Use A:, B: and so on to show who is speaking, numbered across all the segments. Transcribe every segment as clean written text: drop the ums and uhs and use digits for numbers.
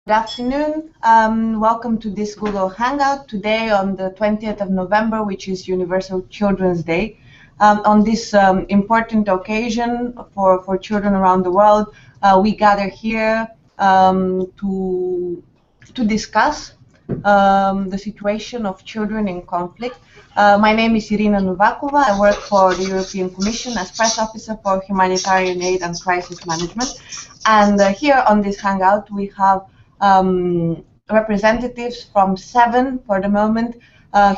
A: Good afternoon. Welcome to this Google Hangout today on the 20th of November, which is Universal Children's Day. On this important occasion for children around the world, we gather here to discuss the situation of children in conflict. My name is Irina Novakova. I work for the European Commission as press officer for humanitarian aid and crisis management. And here on this Hangout, we have representatives from 7, for the moment,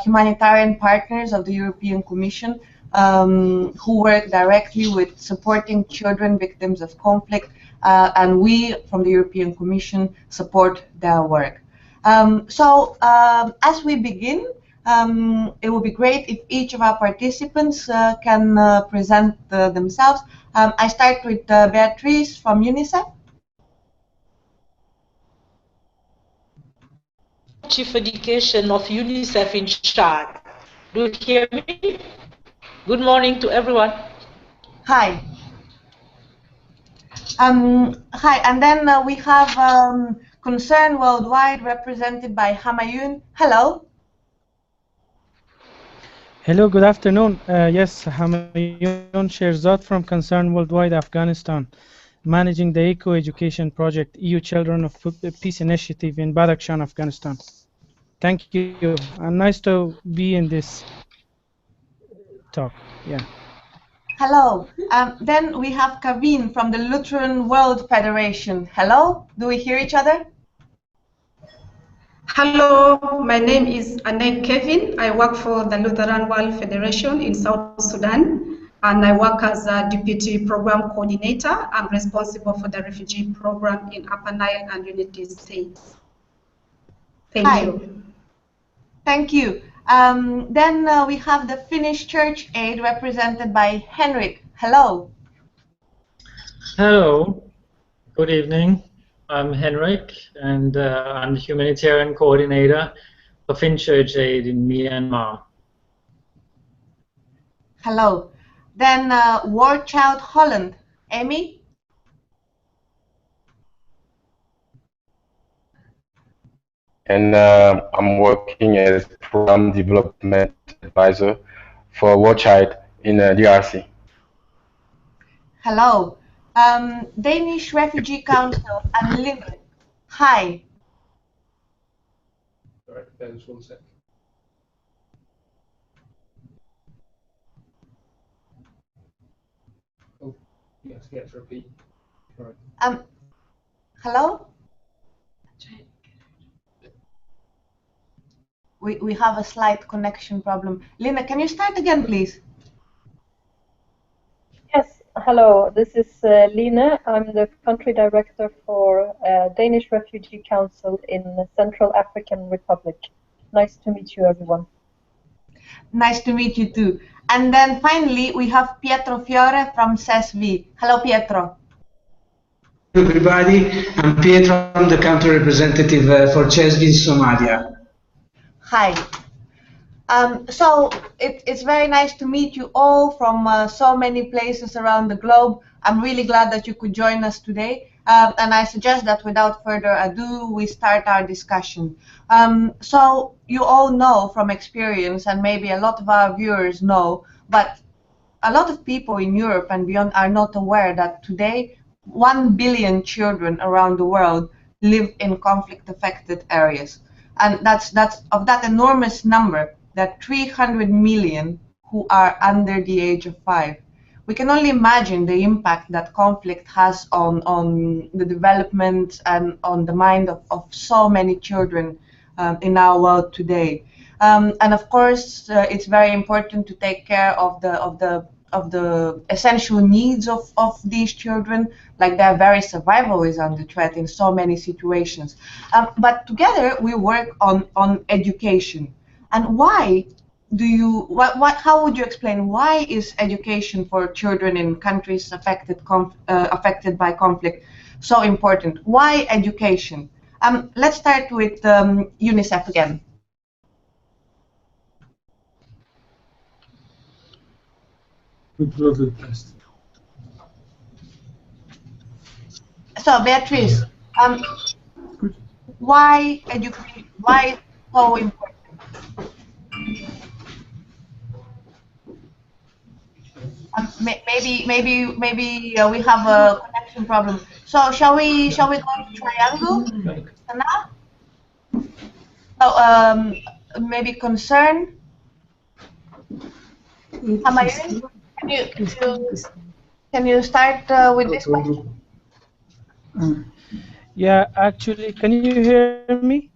A: humanitarian partners of the European Commission who work directly with supporting children victims of conflict, and we from the European Commission support their work. As we begin, it would be great if each of our participants can present themselves. I start with Beatrice from UNICEF.
B: Chief Education of UNICEF in Chad. Do you hear me? Good morning to everyone.
A: Hi. Hi, and then we have Concern Worldwide represented by Hamayun. Hello.
C: Hello, good afternoon. Yes, Hamayun Sherzad from Concern Worldwide Afghanistan, managing the Eco-Education Project EU Children of Peace Initiative in Badakhshan, Afghanistan. Thank you, and nice to be in this talk. Yeah.
A: Hello. Then we have Kavin from the Lutheran World Federation. Hello. Do we hear each other?
D: Hello, my name is Anne Kevin. I work for the Lutheran World Federation in South Sudan, and I work as a Deputy Program Coordinator. I'm responsible for the refugee program in Upper Nile and Unity States. Thank you.
A: Thank you. Then we have the Finnish Church Aid represented by Henrik. Hello.
E: Hello. Good evening. I'm Henrik, and I'm the Humanitarian Coordinator for Finnish Church Aid in Myanmar.
A: Hello. Then War Child Holland. Amy?
F: And I'm working as Program Development Advisor for War Child in DRC.
A: Hello. Danish Refugee Council Unlimited. Hi.
G: All right, just 1 sec. Oh, yes, repeat. All right.
A: Hello? We have a slight connection problem. Lina, can you start again, please?
H: Yes, hello. This is Line. I'm the country director for Danish Refugee Council in the Central African Republic. Nice to meet you, everyone.
A: Nice to meet you too. And then finally, we have Pietro Fiore from CESV. Hello, Pietro.
I: Hello, everybody. I'm Pietro. I'm the country representative for CESV in Somalia.
A: Hi. So it's very nice to meet you all from so many places around the globe. I'm really glad that you could join us today. And I suggest that without further ado, we start our discussion. So you all know from experience, and maybe a lot of our viewers know, but a lot of people in Europe and beyond are not aware that today 1 billion children around the world live in conflict-affected areas. And that's of that enormous number, that 300 million who are under the age of 5. We can only imagine the impact that conflict has on the development and on the mind of so many children in our world today. And of course, it's very important to take care of the essential needs of these children, like their very survival is under threat in so many situations. But together we work on education. And why do you, how would you explain why is education for children in countries affected by conflict so important? Why education? Let's start with UNICEF again. So Beatrice, why education? Why so important? Maybe we have a connection problem. So shall we go to triangle? Now, so maybe concern. Hamayun, can you start with this question?
C: Yeah, actually, can you hear me?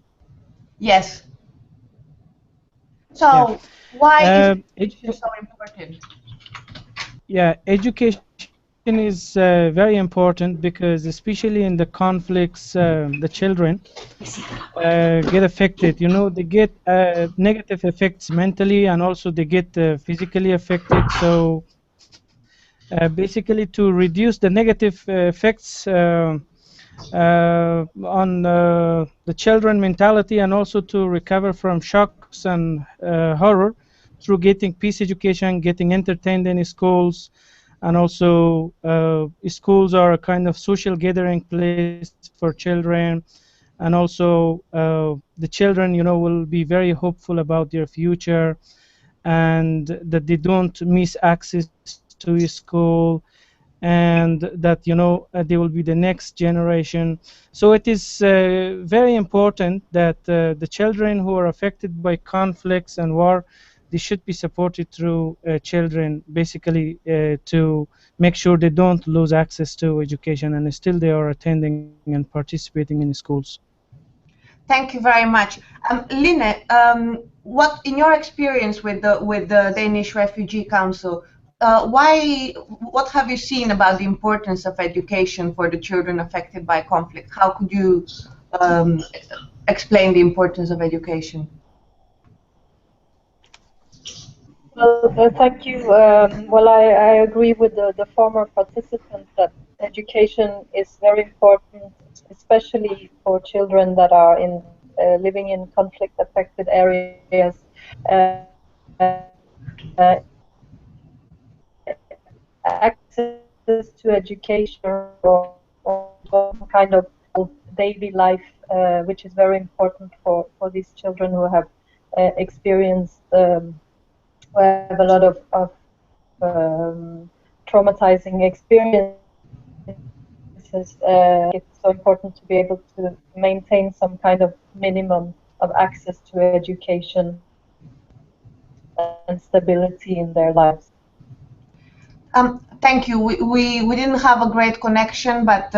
A: Yes. So
C: Yeah.
A: why is
C: Edu
A: education so important?
C: Yeah, education is very important because, especially in the conflicts, the children get affected. You know, they get negative effects mentally, and also they get physically affected. So, basically, to reduce the negative effects on the children mentality, and also to recover from shocks and horror through getting peace education, getting entertained in schools. And also schools are a kind of social gathering place for children. And also the children, will be very hopeful about their future, and that they don't miss access to a school, and that they will be the next generation. So it is very important that the children who are affected by conflicts and war, they should be supported through children, basically to make sure they don't lose access to education, and still they are attending and participating in schools.
A: Thank you very much. Line, what in your experience with the Danish Refugee Council, what have you seen about the importance of education for the children affected by conflict? How could you um, explain the importance of education?
H: Well, thank you. Well, I agree with the former participant that education is very important, especially for children that are in living in conflict-affected areas. Access to education or kind of daily life, which is very important for these children who have experienced who have a lot of traumatizing experiences. It's so important to be able to maintain some kind of minimum of access to education and stability in their lives.
A: Thank you. We didn't have a great connection, but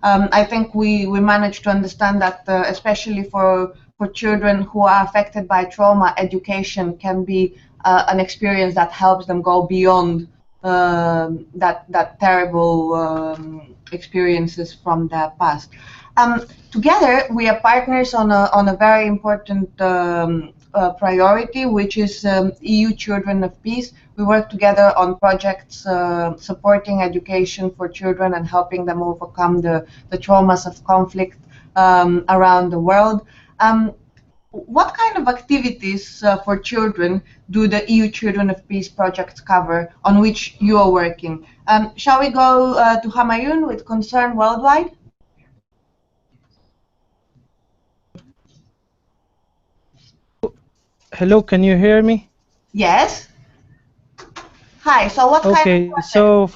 A: I think we managed to understand that, especially for children who are affected by trauma, education can be an experience that helps them go beyond that terrible experiences from their past. Together, we are partners on a very important priority, which is EU Children of Peace. We work together on projects supporting education for children and helping them overcome the traumas of conflict around the world. What kind of activities for children do the EU Children of Peace projects cover on which you are working? Shall we go to Hamayun with Concern Worldwide?
C: Hello, can you hear me?
A: Yes. Hi. So what kind of project?
C: So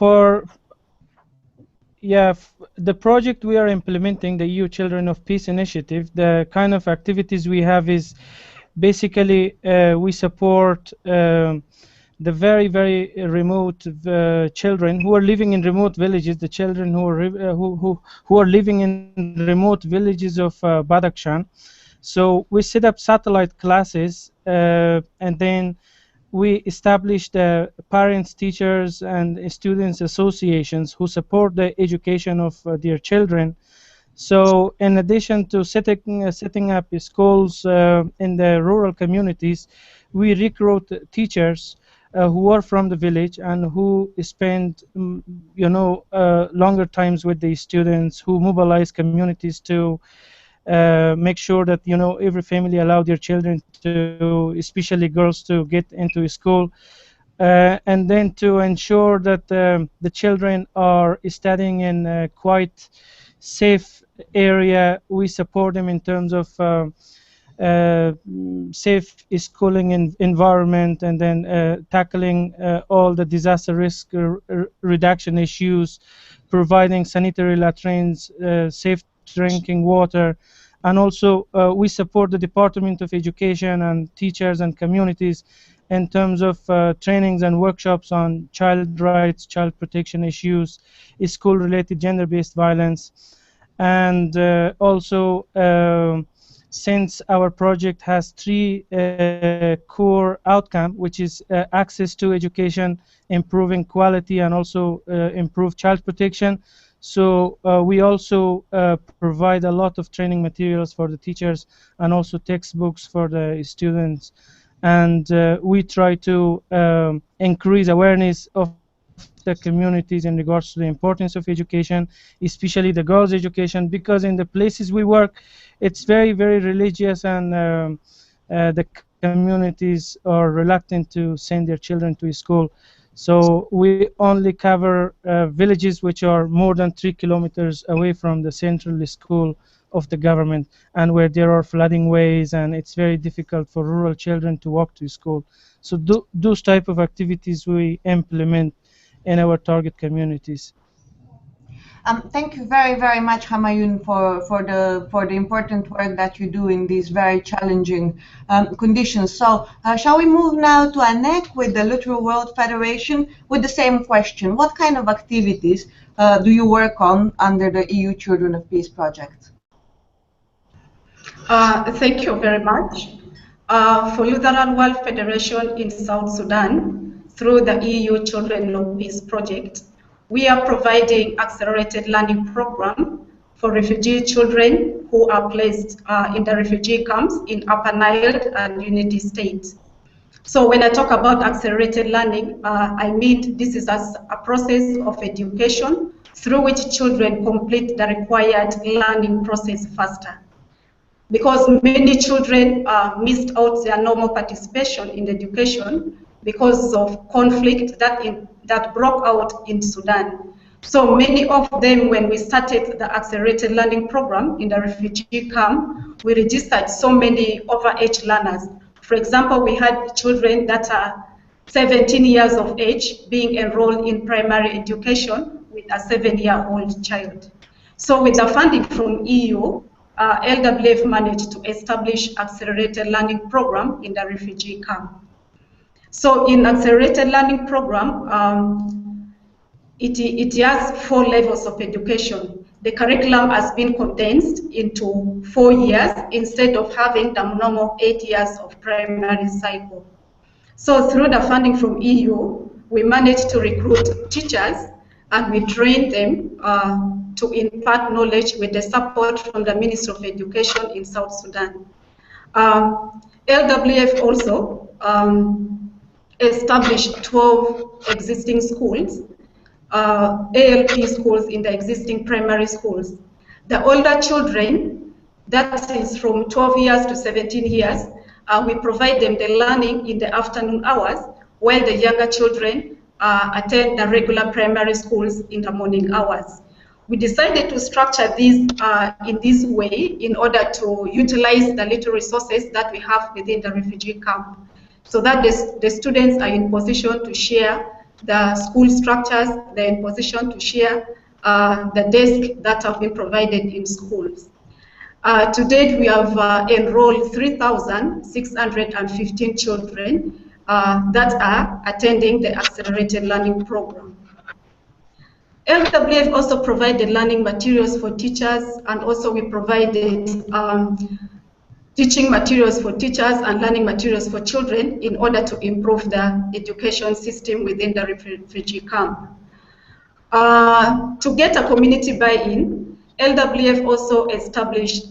C: the project we are implementing, the EU Children of Peace initiative, the kind of activities we have is basically we support the very remote children who are living in remote villages, the children who are living in remote villages of Badakhshan. So we set up satellite classes, and then we established parents, teachers, and students associations who support the education of their children. So in addition to setting up schools in the rural communities, we recruit teachers who are from the village and who spend longer times with the students, who mobilize communities to make sure that every family allow their children to, especially girls, to get into school, and then to ensure that the children are studying in quite safe area. We support them in terms of safe schooling environment, and then tackling all the disaster risk reduction issues, providing sanitary latrines, safe drinking water, and also we support the Department of Education and teachers and communities in terms of trainings and workshops on child rights, child protection issues, school-related gender-based violence, and also since our project has three core outcomes, which is access to education, improving quality, and also improve child protection. So we also provide a lot of training materials for the teachers and also textbooks for the students. And we try to increase awareness of the communities in regards to the importance of education, especially the girls' education, because in the places we work, it's very, very religious, and the communities are reluctant to send their children to school. So we only cover villages which are more than 3 kilometers away from the central school of the government, and where there are flooding ways, and it's very difficult for rural children to walk to school. So those type of activities we implement in our target communities.
A: Thank you very, very much, Hamayun, for the important work that you do in these very challenging conditions. So, shall we move now to Anek with the Literal World Federation with the same question? What kind of activities do you work on under the EU Children of Peace project?
D: Thank you very much. For Lutheran World Federation in South Sudan, through the EU Children of Peace project, we are providing accelerated learning program for refugee children who are placed in the refugee camps in Upper Nile and Unity State. So when I talk about accelerated learning, I mean this is a process of education through which children complete the required learning process faster. Because many children missed out their normal participation in education because of conflict that broke out in Sudan. So many of them, when we started the accelerated learning program in the refugee camp, we registered so many overage learners. For example, we had children that are 17 years of age being enrolled in primary education with a 7-year-old child. So with the funding from EU, LWF managed to establish accelerated learning program in the refugee camp. So in accelerated learning program, it has 4 levels of education. The curriculum has been condensed into 4 years instead of having the normal 8 years of primary cycle. So through the funding from EU, we managed to recruit teachers and we trained them to impart knowledge with the support from the Ministry of Education in South Sudan. LWF also established 12 existing schools, ALP schools in the existing primary schools. The older children, that is from 12 years to 17 years, we provide them the learning in the afternoon hours, while the younger children attend the regular primary schools in the morning hours. We decided to structure this in this way in order to utilize the little resources that we have within the refugee camp, so that the students are in position to share the school structures, they're in position to share the desks that have been provided in schools. To date, we have enrolled 3,615 children that are attending the accelerated learning program. LWF also provided learning materials for teachers, and also we provided teaching materials for teachers and learning materials for children in order to improve the education system within the refugee camp. To get a community buy-in, LWF also established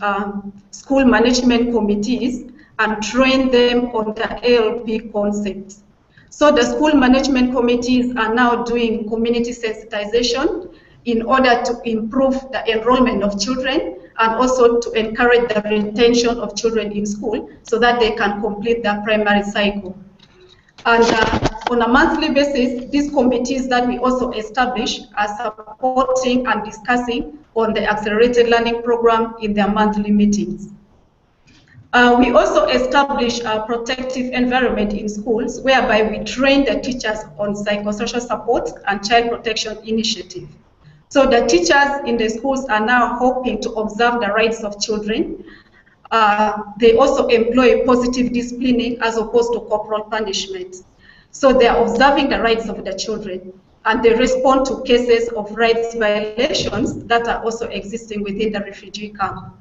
D: school management committees and trained them on the ALP concepts. So the school management committees are now doing community sensitization in order to improve the enrollment of children and also to encourage the retention of children in school so that they can complete their primary cycle. And on a monthly basis, these committees that we also establish are supporting and discussing on the accelerated learning program in their monthly meetings. We also establish a protective environment in schools whereby we train the teachers on psychosocial support and child protection initiative. So the teachers in the schools are now hoping to observe the rights of children. They also employ positive disciplining as opposed to corporal punishment. So they are observing the rights of the children, and they respond to cases of rights violations that are also existing within the refugee camp.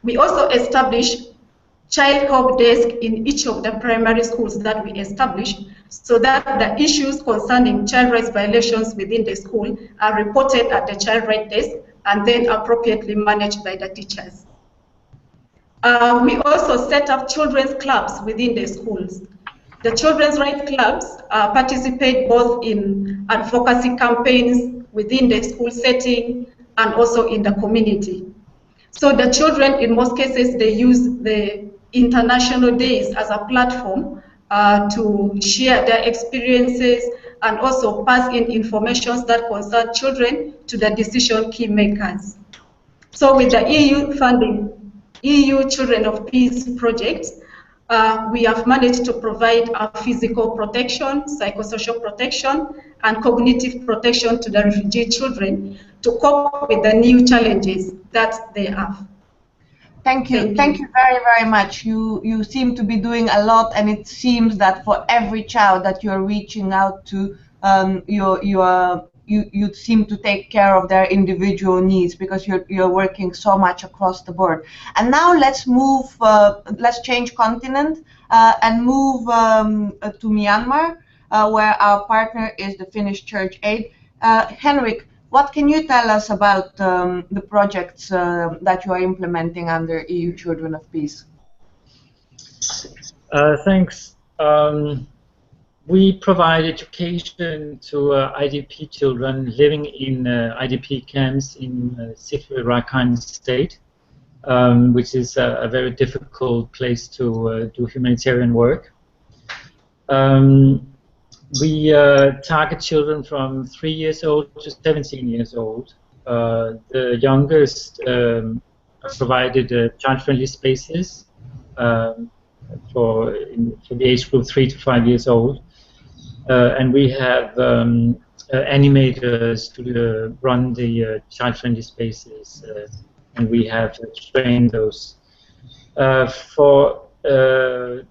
D: We also establish child help desk in each of the primary schools that we establish, so that the issues concerning child rights violations within the school are reported at the child rights desk and then appropriately managed by the teachers. We also set up children's clubs within the schools. The children's rights clubs participate both in advocacy campaigns within the school setting and also in the community. So the children, in most cases, they use the international days as a platform to share their experiences and also pass in information that concern children to the decision key makers. So with the EU funding, EU Children of Peace project, we have managed to provide physical protection, psychosocial protection, and cognitive protection to the refugee children to cope with the new challenges that they have.
A: Thank you. Thank you very, very much. You seem to be doing a lot, and it seems that for every child that you're reaching out to, you seem to take care of their individual needs because you're working so much across the board. And now let's move, let's change continent and move to Myanmar, where our partner is the Finnish Church Aid. Henrik, what can you tell us about the projects that you are implementing under EU Children of Peace?
E: Thanks. We provide education to IDP children living in IDP camps in Sikri Rakhine State, which is a very difficult place to do humanitarian work. We target children from 3 years old to 17 years old. The youngest provided child-friendly spaces for the age group 3 to 5 years old. And we have animators to run the child-friendly spaces, and we have trained those. For the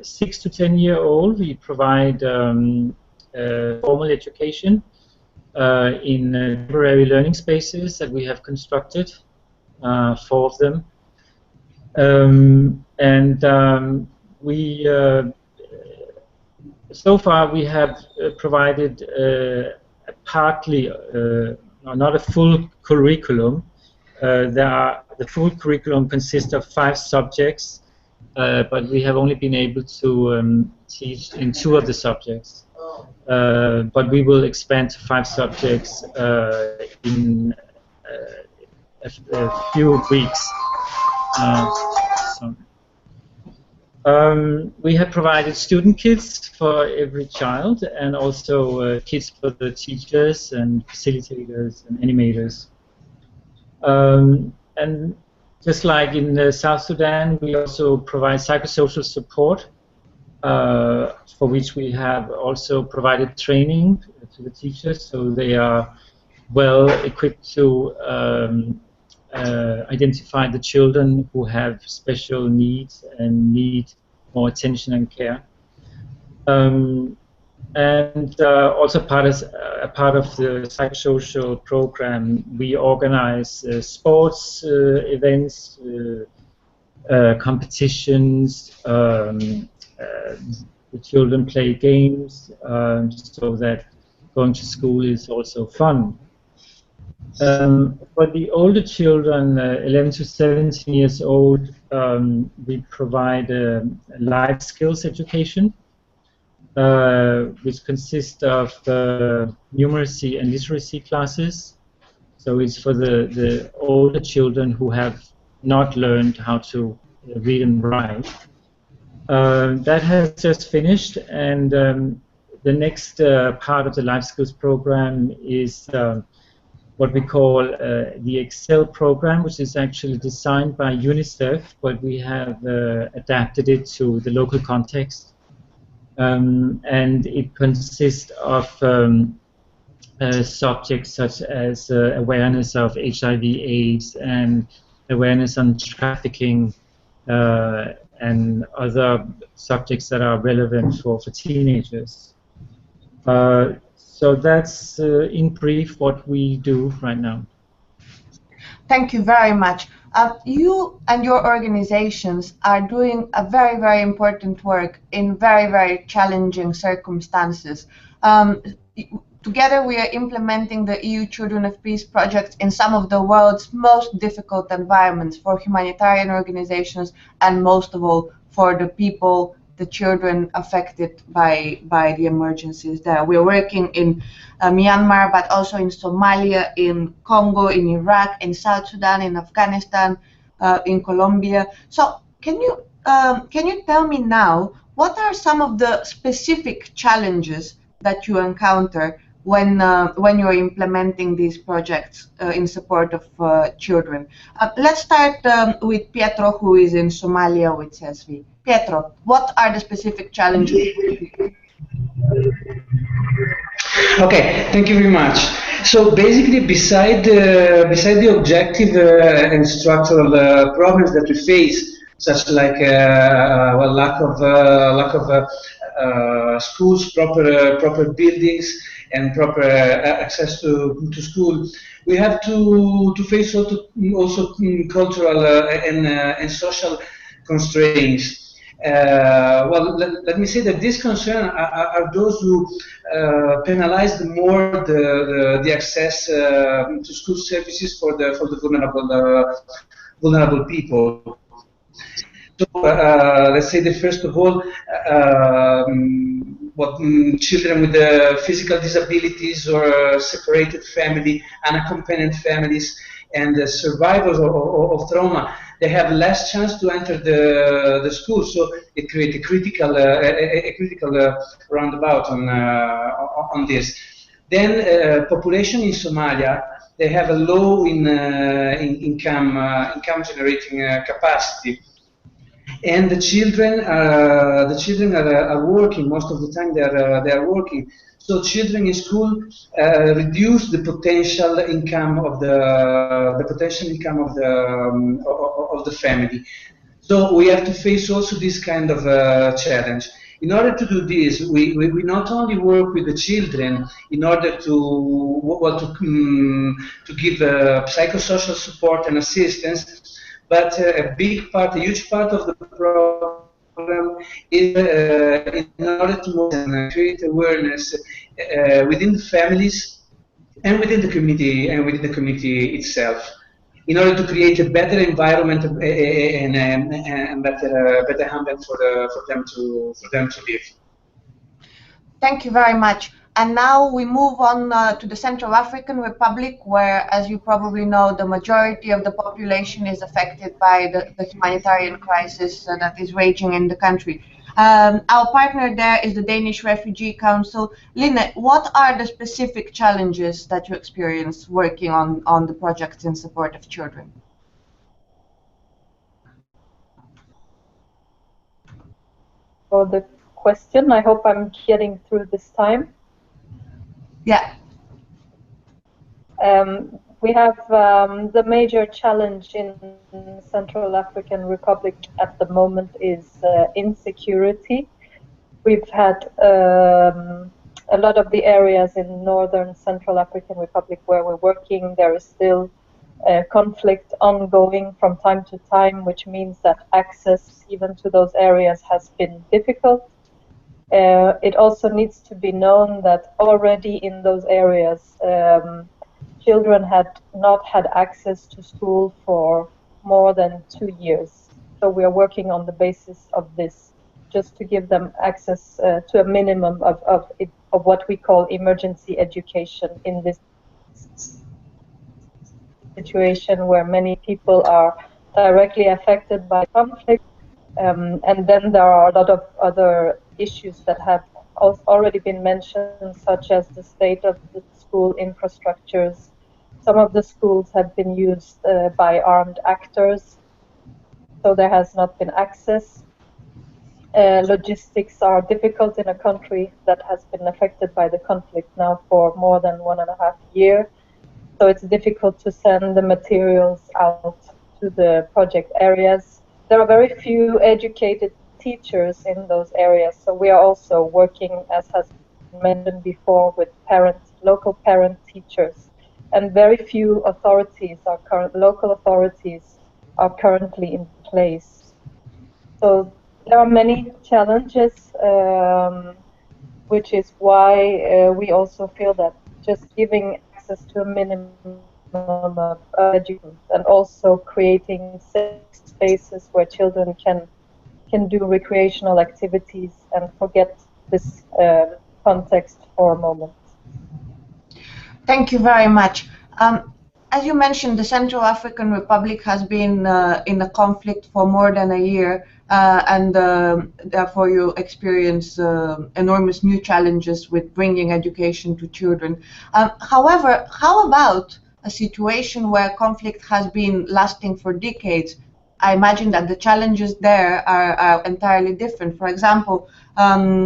E: 6 to 10-year-old, we provide formal education in temporary learning spaces that we have constructed, 4 of them. So far we have provided partly, not a full curriculum. The full curriculum consists of 5 subjects, but we have only been able to teach in 2 of the subjects. But we will expand to 5 subjects in a few weeks. We have provided student kits for every child, and also kits for the teachers and facilitators and animators. And just like in South Sudan, we also provide psychosocial support, for which we have also provided training to the teachers, so they are well equipped to identify the children who have special needs and need more attention and care. Also a part of the psychosocial program, we organize sports events, competitions. The children play games, so that going to school is also fun. For the older children, 11 to 17 years old, we provide life skills education, which consists of numeracy and literacy classes. So it's for the older children who have not learned how to read and write. That has just finished, and the next part of the life skills program is what we call the Excel program, which is actually designed by UNICEF, but we have adapted it to the local context. And it consists of subjects such as awareness of HIV/AIDS and awareness on trafficking and other subjects that are relevant for teenagers. So that's in brief what we do right now.
A: Thank you very much. You and your organizations are doing a very, very important work in very, very challenging circumstances. Together we are implementing the EU Children of Peace project in some of the world's most difficult environments for humanitarian organizations and most of all for the people, the children affected by the emergencies there. We're working in Myanmar, but also in Somalia, in Congo, in Iraq, in South Sudan, in Afghanistan, in Colombia. So can you tell me now, what are some of the specific challenges that you encounter when you're implementing these projects in support of children? Let's start with Pietro, who is in Somalia with CSV. Pietro, what are the specific challenges?
I: Okay, thank you very much. So basically, beside the objective and structural problems that we face, such like well, lack of schools, proper buildings, and proper access to school, we have to face also cultural and social constraints. Well, let me say that these concerns are those who penalize the more the access to school services for the vulnerable people. So let's say that first of all, children with physical disabilities or separated family, unaccompanied families, and the survivors of trauma, they have less chance to enter the school. So it creates a critical roundabout on this. Then population in Somalia, they have a low income generating capacity. And the children are working most of the time. They are working. So children in school reduce the potential income of the family. So we have to face also this kind of challenge. In order to do this, we not only work with the children in order to give psychosocial support and assistance, but a huge part of the program is in order to create awareness within the families and within the community itself, in order to create a better environment and better ambient for them to live.
A: Thank you very much. And now we move on to the Central African Republic, where, as you probably know, the majority of the population is affected by the humanitarian crisis that is raging in the country. Our partner there is the Danish Refugee Council. Line, what are the specific challenges that you experience working on the projects in support of children?
H: For the question, I hope I'm getting through this time.
A: Yeah.
H: We have the major challenge in Central African Republic at the moment is insecurity. We've had a lot of the areas in northern Central African Republic where we're working, there is still conflict ongoing from time to time, which means that access even to those areas has been difficult. It also needs to be known that already in those areas, children had not had access to school for more than 2 years. So we are working on the basis of this, just to give them access to a minimum of what we call emergency education in this situation where many people are directly affected by conflict. And then there are a lot of other issues that have already been mentioned, such as the state of the school infrastructures, Some of the schools have been used by armed actors, so there has not been access. Logistics are difficult in a country that has been affected by the conflict now for more than 1.5 years. So it's difficult to send the materials out to the project areas. There are very few educated teachers in those areas, so we are also working, as has been mentioned before, with local parent teachers, and very few local authorities are currently in place. So there are many challenges, which is why we also feel that just giving access to a minimum of education and also creating safe spaces where children can do recreational activities and forget this context for a moment.
A: Thank you very much. As you mentioned, the Central African Republic has been in a conflict for more than a year, and therefore you experience enormous new challenges with bringing education to children. However, how about a situation where conflict has been lasting for decades? I imagine that the challenges there are entirely different. For example,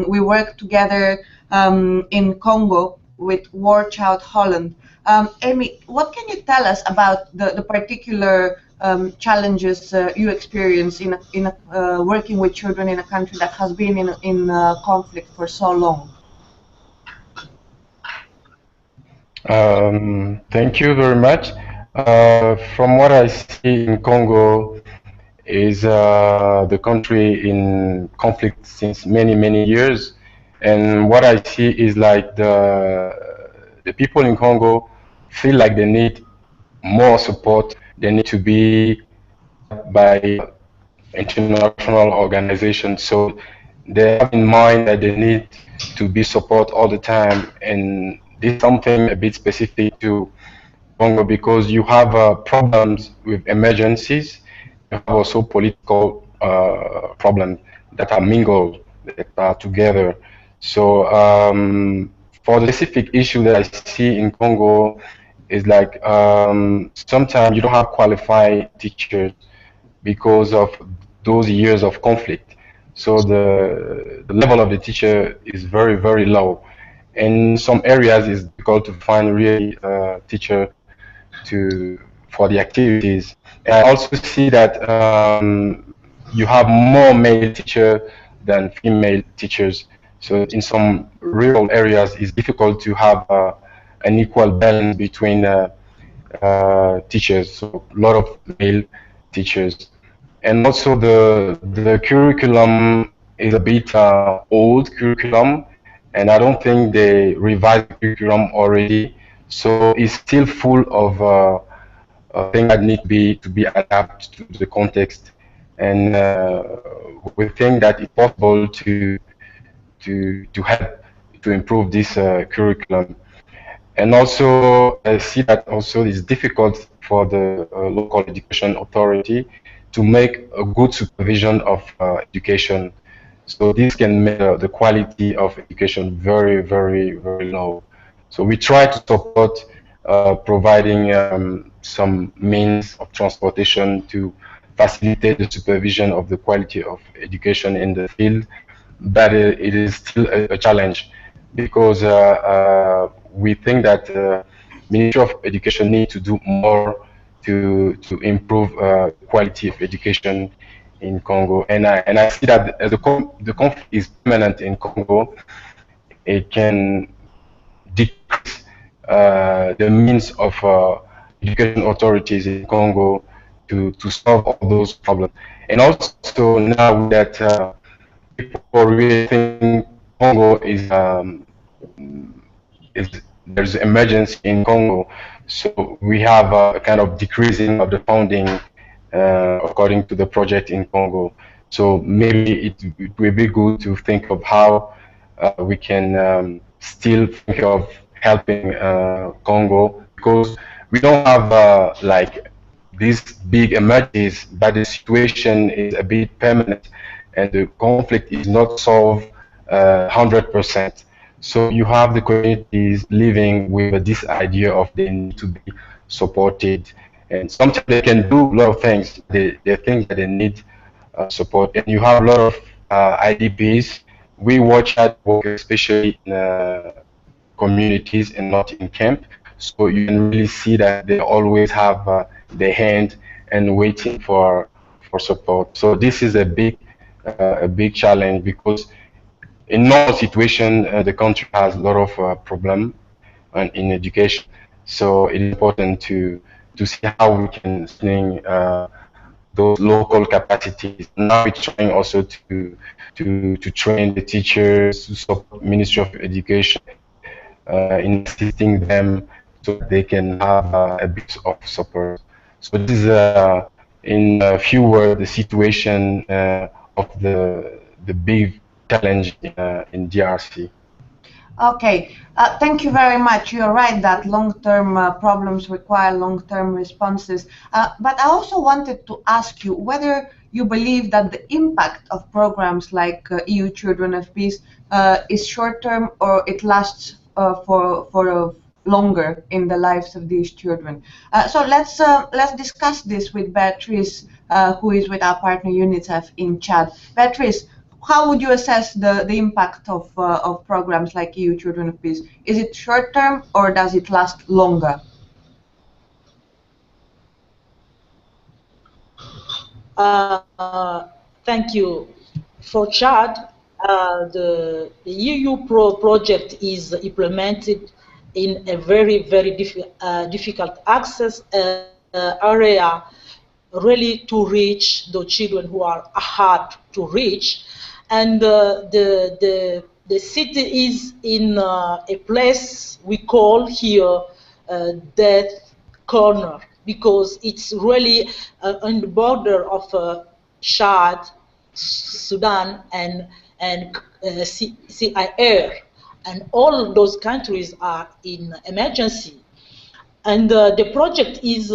A: we work together in Congo with War Child Holland. Amy, what can you tell us about the particular challenges you experience in working with children in a country that has been in conflict for so long?
F: Thank you very much. From what I see in Congo, is the country in conflict since many years, and what I see is like the people in Congo feel like they need more support. They need to be by international organizations, so they have in mind that they need to be support all the time, and this is something a bit specific to Congo because you have problems with emergencies. You have also political problems that are mingled, that are together. So for the specific issue that I see in Congo is like sometimes you don't have qualified teachers because of those years of conflict. So the level of the teacher is very low. In some areas, it's difficult to find really teacher for the activities. And I also see that you have more male teachers than female teachers. So in some rural areas, it's difficult to have an equal balance between teachers. So a lot of male teachers. And also the curriculum is a bit old curriculum, and I don't think they revised the curriculum already. So it's still full of things that need to be adapted to the context, and we think that it's possible to help to improve this curriculum. And also, I see that also it's difficult for the local education authority to make a good supervision of education. So this can make the quality of education very low. So we try to support providing some means of transportation to facilitate the supervision of the quality of education in the field, but it is still a challenge because we think that Ministry of Education need to do more to improve quality of education in Congo. And I see that as the conflict is permanent in Congo, it can decrease the means of education authorities in Congo to solve all those problems. And also now that people really think Congo is there's emergency in Congo, so we have a kind of decreasing of the funding according to the project in Congo. So maybe it will be good to think of how we can still think of helping Congo, because we don't have like these big emergencies, but the situation is a bit permanent and the conflict is not solved 100%. So you have the communities living with this idea of they need to be supported. And sometimes they can do a lot of things. They think that they need support. And you have a lot of IDPs. We watch at work, especially in communities and not in camp. So you can really see that they always have their hand and waiting for support. So this is a big challenge because in normal situation the country has a lot of problem in education. So it's important to see how we can bring those local capacities. Now we're trying also to train the teachers, to support Ministry of Education in assisting them so they can have a bit of support. So this is, in a few words, the situation of the big challenge in DRC.
A: Okay, thank you very much. You're right that long-term problems require long-term responses. But I also wanted to ask you whether you believe that the impact of programs like EU Children of Peace is short-term or it lasts for longer in the lives of these children. So let's discuss this with Beatrice, who is with our partner UNICEF in Chad. Beatrice, how would you assess the impact of programs like EU Children of Peace? Is it short term or does it last longer?
B: Thank you. For Chad, the EU project is implemented in a very difficult access area, really to reach the children who are hard to reach. And the city is in a place we call here Death Corner, because it's really on the border of Chad, Sudan, and CIR, and all those countries are in emergency. And the project is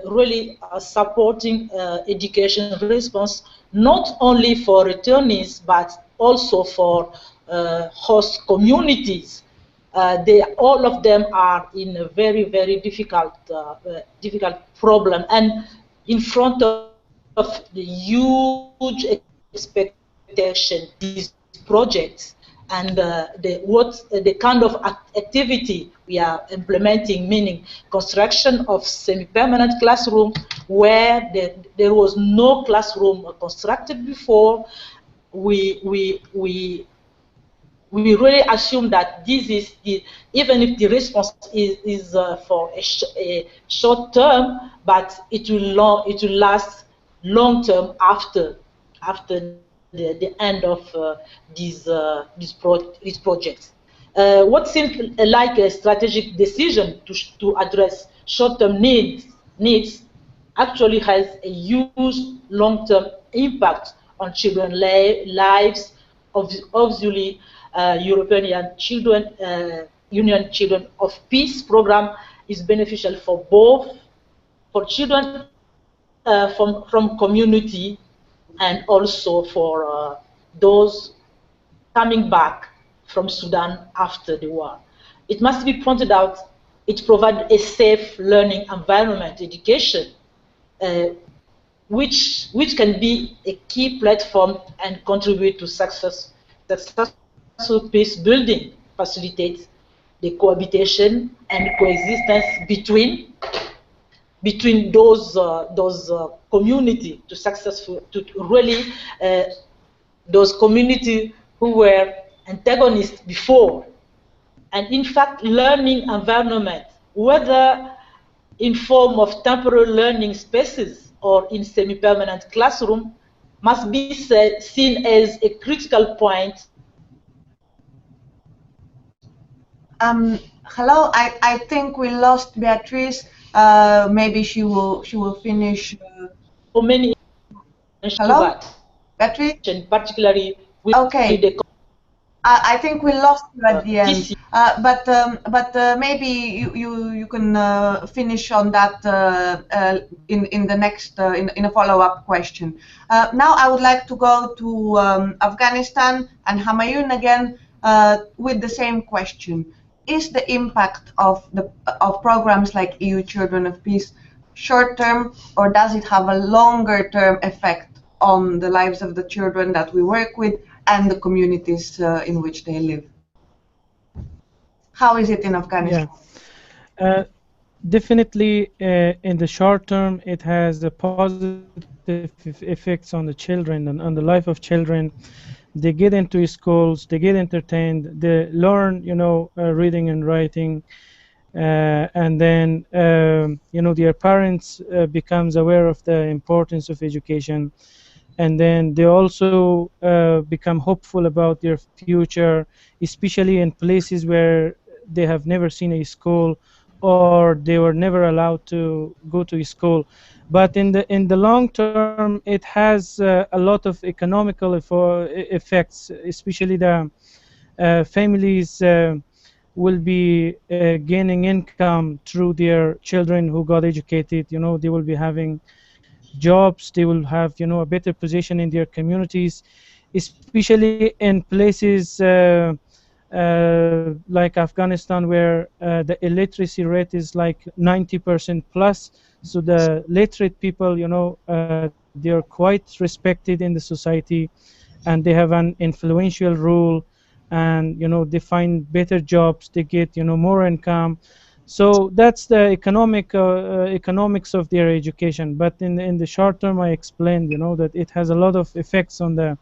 B: really supporting education response, not only for returnees, but also for host communities. All of them are in a very difficult problem. And in front of the huge expectation, these projects, and the kind of activity we are implementing, meaning construction of semi-permanent classroom where there was no classroom constructed before. We really assume that this is even if the response is for a short term, but it will last long term after the end of these projects. What seems like a strategic decision to address short-term needs actually has a huge long-term impact on children's lives. Obviously, European Children Union Children of Peace program is beneficial for both, for children from community, and also for those coming back from Sudan after the war. It must be pointed out, it provides a safe learning environment, education, which can be a key platform and contribute to successful peace building, facilitate the cohabitation and coexistence between those community to really those community who were antagonists before. And in fact, learning environment, whether in form of temporary learning spaces or in semi-permanent classroom, must be seen as a critical point.
A: Hello, I think we lost Beatrice. Maybe she will finish.
B: For many.
A: Hello, Beatrice.
B: Particularly with
A: okay. I think we lost you at the end. But maybe you can finish on that in the next in a follow-up question. Now I would like to go to Afghanistan and Humayun again with the same question. is the impact of programs like EU Children of Peace short term, or does it have a longer term effect on the lives of the children that we work with and the communities in which they live? How is it in Afghanistan?
C: Yeah, definitely in the short term, it has a positive effects on the children and on the life of children. They get into schools, they get entertained, they learn, reading and writing, and then, their parents becomes aware of the importance of education, and then they also become hopeful about their future, especially in places where they have never seen a school or they were never allowed to go to school. But in the long term, it has a lot of economical effects, especially the families will be gaining income through their children who got educated. They will be having jobs, they will have a better position in their communities, especially in places like Afghanistan, where the illiteracy rate is like 90% plus. So the literate people, they are quite respected in the society, and they have an influential role, and they find better jobs, they get more income. So that's the economics of their education. But in the short term, I explained that it has a lot of effects on the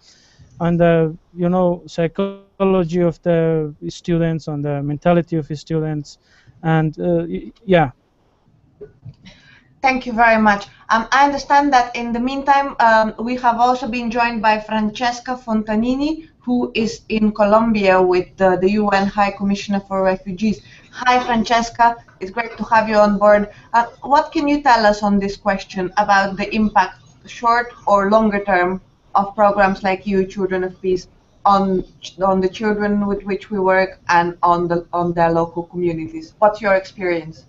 C: psychology of the students, on the mentality of the students, and yeah.
A: Thank you very much. I understand that in the meantime, we have also been joined by Francesca Fontanini, who is in Colombia with the UN High Commissioner for Refugees. Hi, Francesca. It's great to have you on board. What can you tell us on this question about the impact, short or longer term, of programs like EU Children of Peace on the children with which we work and on their local communities? What's your experience?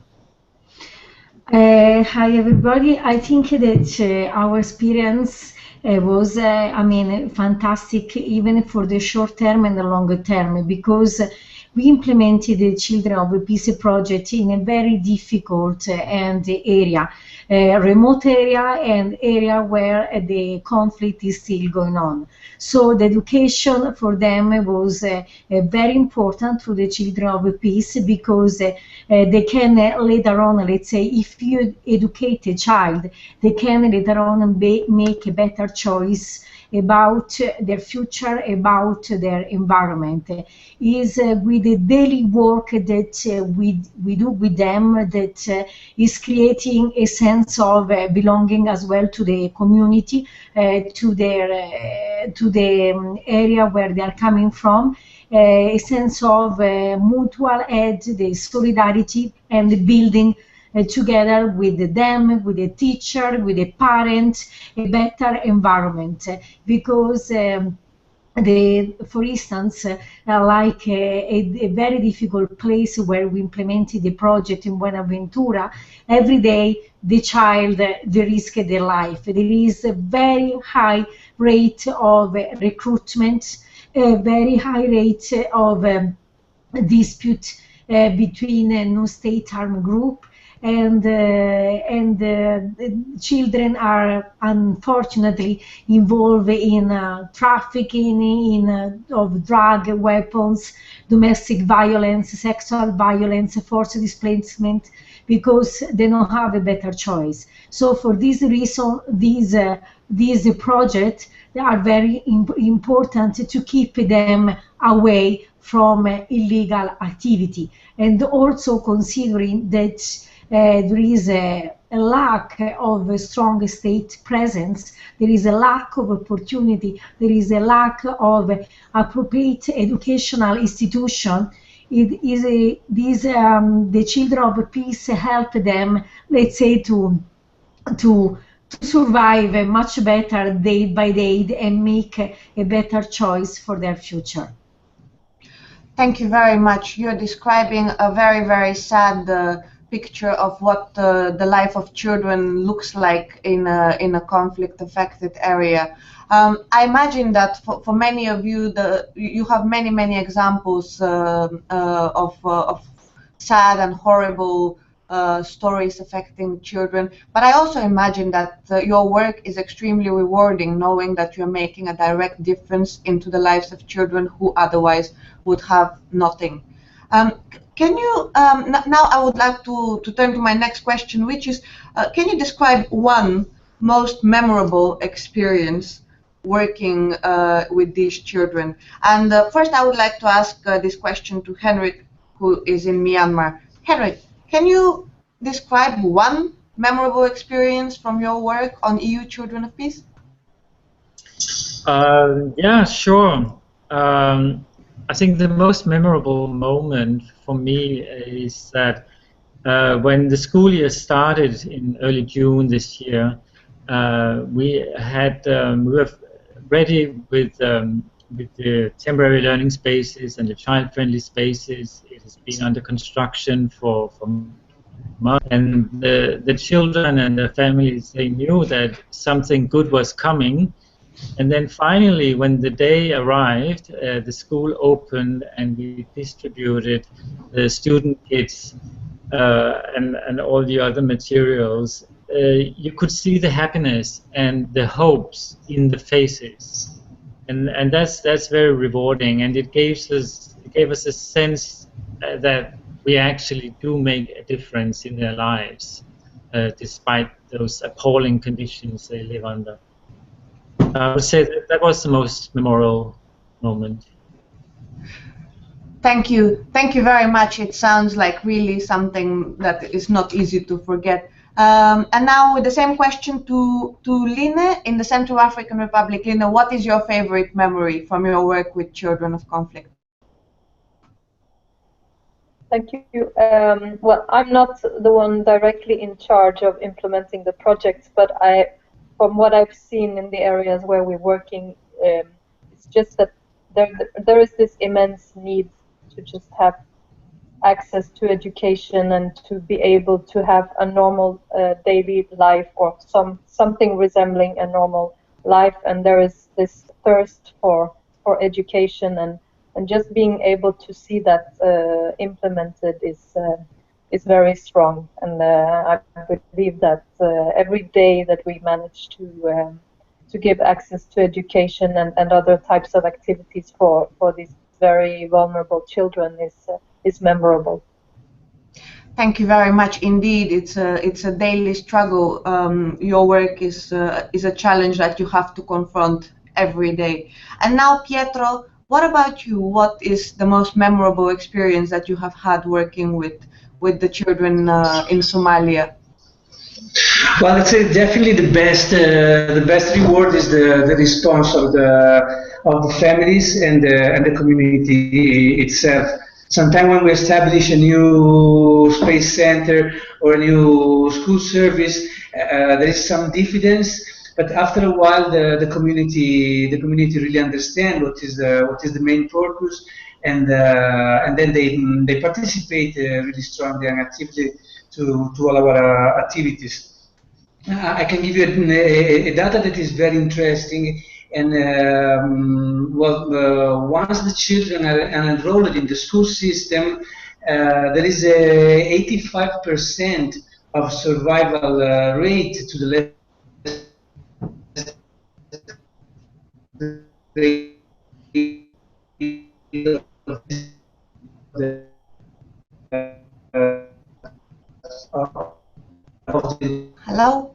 J: Hi everybody. I think that our experience was, fantastic even for the short term and the longer term, because we implemented the Children of Peace project in a very difficult and area, remote area and area where the conflict is still going on. So the education for them was very important for the Children of Peace, because they can later on, let's say, if you educate a child, they can later on make a better choice about their future, about their environment. Is with the daily work that we do with them that is creating a sense of belonging as well to the community, to the area where they are coming from. A sense of mutual aid, the solidarity, and the building together with them, with the teacher, with the parent, a better environment. Because for instance, like a very difficult place where we implemented the project in Buenaventura, every day the child, they risk their life. There is a very high rate of recruitment, a very high rate of dispute between non-state armed group, and children are unfortunately involved in trafficking of drug, weapons, domestic violence, sexual violence, forced displacement, because they don't have a better choice. So for this reason, these projects are very important to keep them away from illegal activity, and also considering that there is a lack of a strong state presence, there is a lack of opportunity, there is a lack of appropriate educational institution. The Children of Peace help them, let's say, to survive much better day by day and make a better choice for their future.
A: Thank you very much. You're describing a very, very sad picture of what the life of children looks like in a conflict-affected area. I imagine that for many of you, you have many examples of sad and horrible stories affecting children. But I also imagine that your work is extremely rewarding, knowing that you're making a direct difference into the lives of children who otherwise would have nothing. Can you, now I would like to turn to my next question, which is, can you describe one most memorable experience working with these children? And first I would like to ask this question to Henrik, who is in Myanmar. Henrik, can you describe one memorable experience from your work on EU Children of Peace?
E: Yeah, sure. I think the most memorable moment for me is that when the school year started in early June this year, we were ready with the temporary learning spaces and the child-friendly spaces. It has been under construction for months, and the children and their families, they knew that something good was coming. And then finally, when the day arrived, the school opened and we distributed the student kits and all the other materials. You could see the happiness and the hopes in the faces, and that's very rewarding. And it gave us a sense that we actually do make a difference in their lives, despite those appalling conditions they live under. I would say that was the most memorable moment.
A: Thank you very much. It sounds like really something that is not easy to forget. And now with the same question to Line in the Central African Republic. Line, what is your favorite memory from your work with children of conflict?
H: Thank you. Well, I'm not the one directly in charge of implementing the projects, but from what I've seen in the areas where we're working, it's just that there is this immense need to just have access to education and to be able to have a normal daily life, or something resembling a normal life. And there is this thirst for education, and just being able to see that implemented is very strong. And I believe that every day that we manage to give access to education and other types of activities for these very vulnerable children is memorable.
A: Thank you very much indeed. It's a daily struggle. Your work is a challenge that you have to confront every day. And now, Pietro, what about you? What is the most memorable experience that you have had working with the children in Somalia?
I: Well, I'd say definitely the best reward is the response of the families and the community itself. Sometimes when we establish a new space center or a new school service, there is some diffidence. But after a while, the community really understand what is the main purpose, and then they participate really strongly and actively to all our activities. I can give you a data that is very interesting. And once the children are enrolled in the school system, there is a 85% of survival rate to the left.
A: Hello?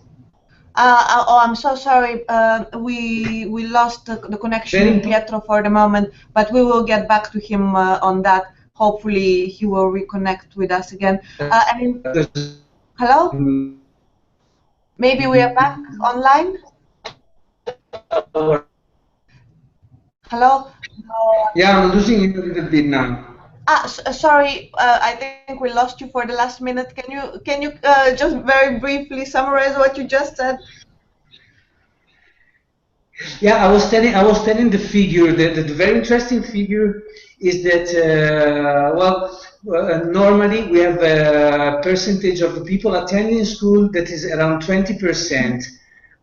A: Oh, I'm so sorry. We lost the connection with Pietro for the moment, but we will get back to him on that. Hopefully, he will reconnect with us again. Hello? Maybe we are back online? Hello?
I: Yeah, I'm losing you a little bit now.
A: Sorry, I think we lost you for the last minute. Can you just very briefly summarize what you just said?
I: Yeah, I was telling the figure. The very interesting figure is that normally we have a percentage of the people attending school that is around 20%.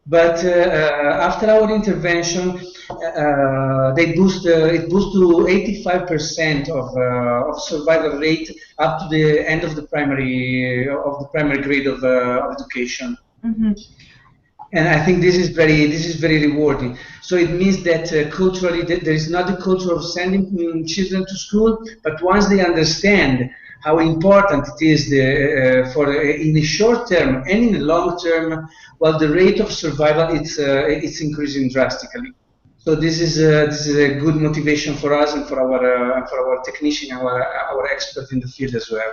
I: But after our intervention, it boosts to 85% of survival rate up to the end of the primary grade of education.
A: Mm-hmm.
I: And I think this is very rewarding. So it means that culturally there is not a culture of sending children to school, but once they understand how important it is in the short term and in the long term, well, the rate of survival it's increasing drastically. So this is a good motivation for us and for our technician, our expert in the field as well.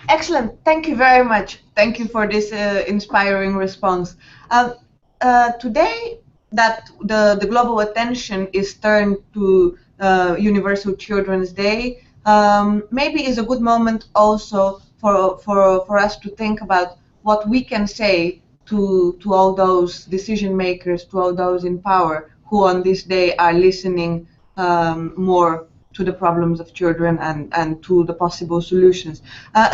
A: Excellent. Thank you very much. Thank you for this inspiring response. Today, that the global attention is turned to Universal Children's Day, maybe is a good moment also for us to think about what we can say to all those decision makers, to all those in power who on this day are listening more to the problems of children and to the possible solutions.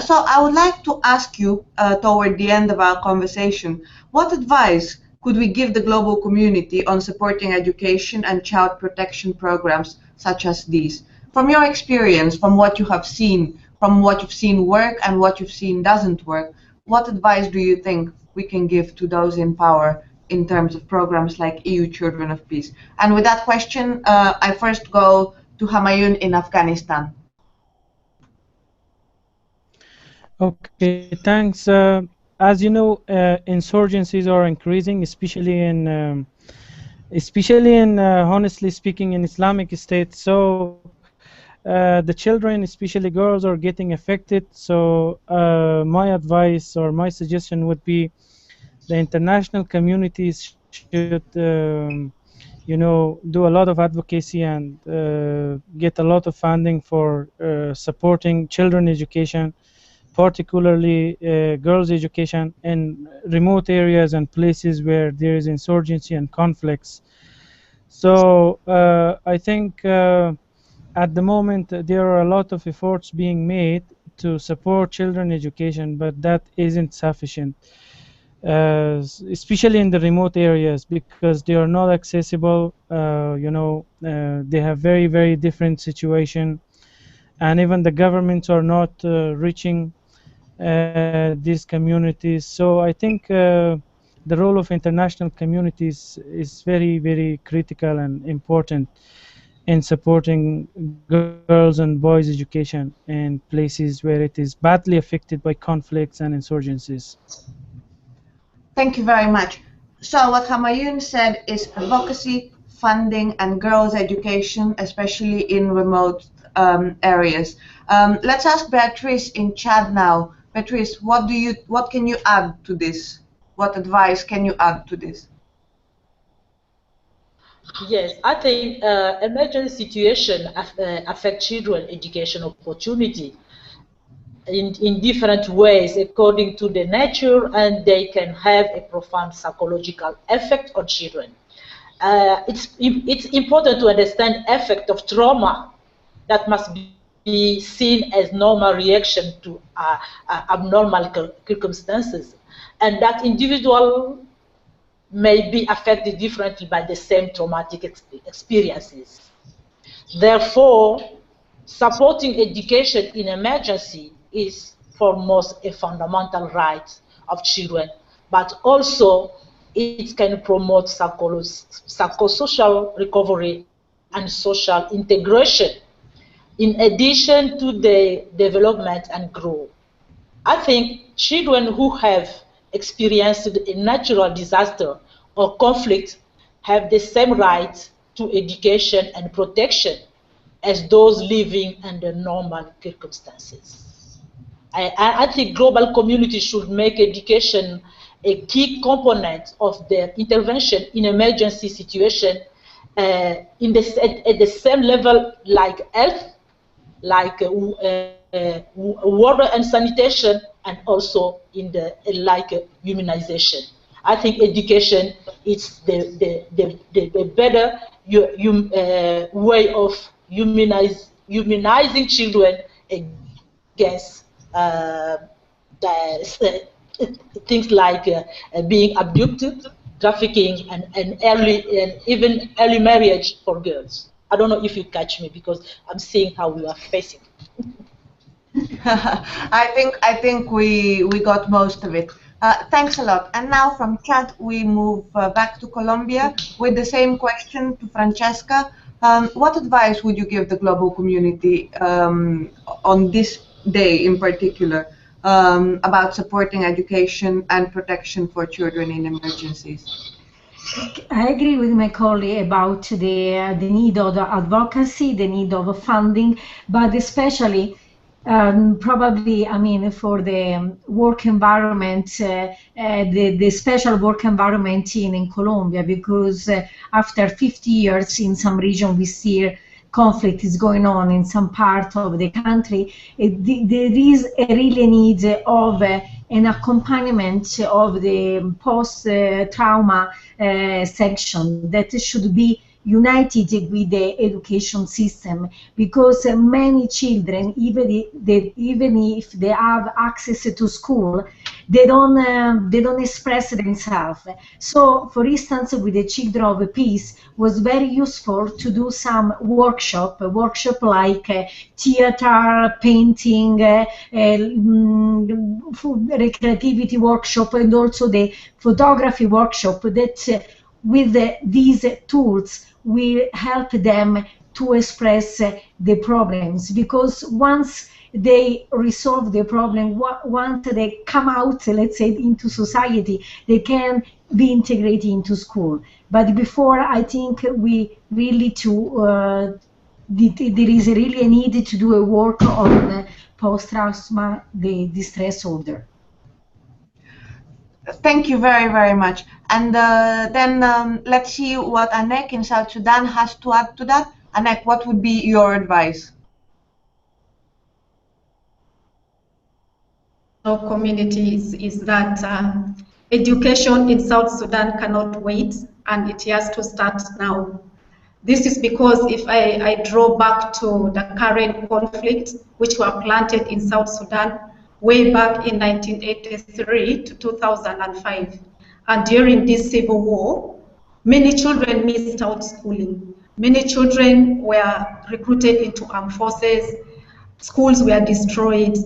A: So I would like to ask you, toward the end of our conversation, what advice could we give the global community on supporting education and child protection programs such as these? From your experience, from what you have seen, from what you've seen work and what you've seen doesn't work, what advice do you think we can give to those in power in terms of programs like EU Children of Peace? And with that question, I first go to Humayun in Afghanistan.
C: Okay, thanks. As you know, insurgencies are increasing, especially in honestly speaking, in Islamic State. So the children, especially girls, are getting affected. So my advice or my suggestion would be the international communities should do a lot of advocacy and get a lot of funding for supporting children education, particularly girls education in remote areas and places where there is insurgency and conflicts. So I think at the moment there are a lot of efforts being made to support children education, but that isn't sufficient. Especially in the remote areas, because they are not accessible. They have very, very different situation, and even the governments are not reaching these communities. So I think the role of international communities is very, very critical and important in supporting girls and boys education in places where it is badly affected by conflicts and insurgencies.
A: Thank you very much. So what Humayun said is advocacy, funding, and girls' education, especially in remote areas. Let's ask Beatrice in Chad now. Beatrice, what can you add to this? What advice can you add to this?
B: Yes, I think emergency situation affect children education opportunity in different ways according to the nature, and they can have a profound psychological effect on children. It's important to understand effect of trauma that must be seen as normal reaction to abnormal circumstances, and that individual may be affected differently by the same traumatic experiences. Therefore, supporting education in emergency is foremost a fundamental right of children, but also it can promote psychosocial recovery and social integration, in addition to the development and growth. I think children who have experienced a natural disaster or conflict have the same right to education and protection as those living under normal circumstances. I think global communities should make education a key component of their intervention in emergency situation at the same level like health, like water and sanitation, and also in the humanization. I think education is the better way of humanizing children against things like being abducted, trafficking, and even early marriage for girls. I don't know if you catch me because I'm seeing how we are facing.
A: I think we got most of it. Thanks a lot. And now from Chad we move back to Colombia with the same question to Francesca. What advice would you give the global community on this day in particular about supporting education and protection for children in emergencies?
J: I agree with my colleague about the need of advocacy, the need of funding, but especially probably, I mean, for the work environment, the special work environment in Colombia, because after 50 years in some region we see conflict is going on in some part of the country, there is a really need of an accompaniment of the post-trauma section that should be united with the education system, because many children, even if they have access to school, they don't express themselves. So, for instance, with the Children of Peace, was very useful to do some workshop like theater, painting, recreativity workshop, and also the photography workshop that with these tools will help them to express the problems, because once they resolve the problem, once they come out, let's say, into society, they can be integrated into school. But before, I think we really there is really a need to do a work on post-trauma, the distress order.
A: Thank you very, very much. And then let's see what Anek in South Sudan has to add to that. Anek, what would be your advice?
D: Communities is that education in South Sudan cannot wait, and it has to start now. This is because if I draw back to the current conflict, which were planted in South Sudan way back in 1983 to 2005, and during this civil war, many children missed out schooling. Many children were recruited into armed forces. Schools were destroyed.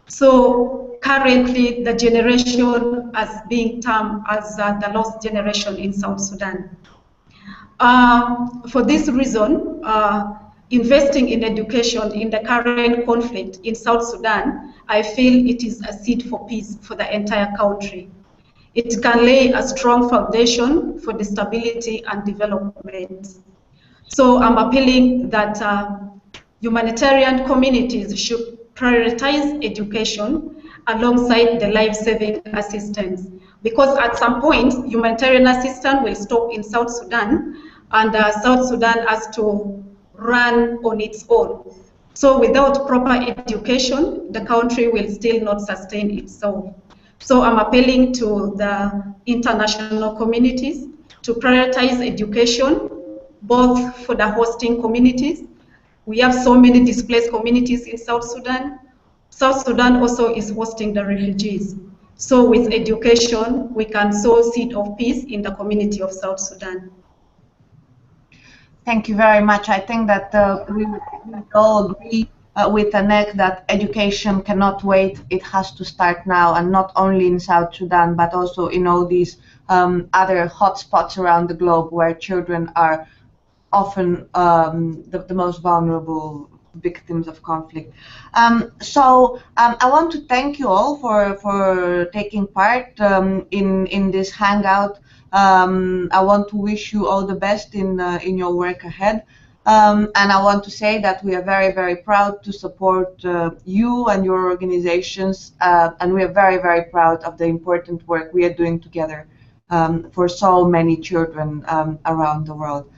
D: So currently, the generation is being termed as the lost generation in South Sudan. For this reason, investing in education in the current conflict in South Sudan, I feel it is a seed for peace for the entire country. It can lay a strong foundation for the stability and development. So I'm appealing that humanitarian communities should prioritize education alongside the life-saving assistance, because at some point humanitarian assistance will stop in South Sudan, and South Sudan has to run on its own. So without proper education, the country will still not sustain itself. So I'm appealing to the international communities to prioritize education, both for the hosting communities. We have so many displaced communities in South Sudan. South Sudan also is hosting the refugees. So with education, we can sow seed of peace in the community of South Sudan.
A: Thank you very much. I think that we all agree with Anek that education cannot wait. It has to start now, and not only in South Sudan, but also in all these other hotspots around the globe where children are often the most vulnerable victims of conflict. So I want to thank you all for taking part in this hangout. I want to wish you all the best in your work ahead. And I want to say that we are very, very proud to support you and your organizations, and we are very, very proud of the important work we are doing together for so many children around the world.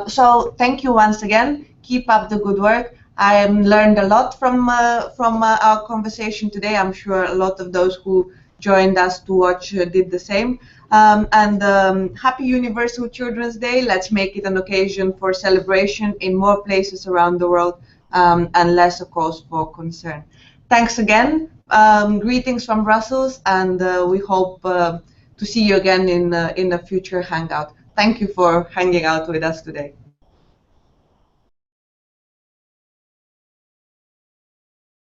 A: So thank you once again. Keep up the good work. I learned a lot from our conversation today. I'm sure a lot of those who joined us to watch did the same. Happy Universal Children's Day. Let's make it an occasion for celebration in more places around the world and less a cause for concern. Thanks again. Greetings from Brussels, and we hope to see you again in a future hangout. Thank you for hanging out with us today.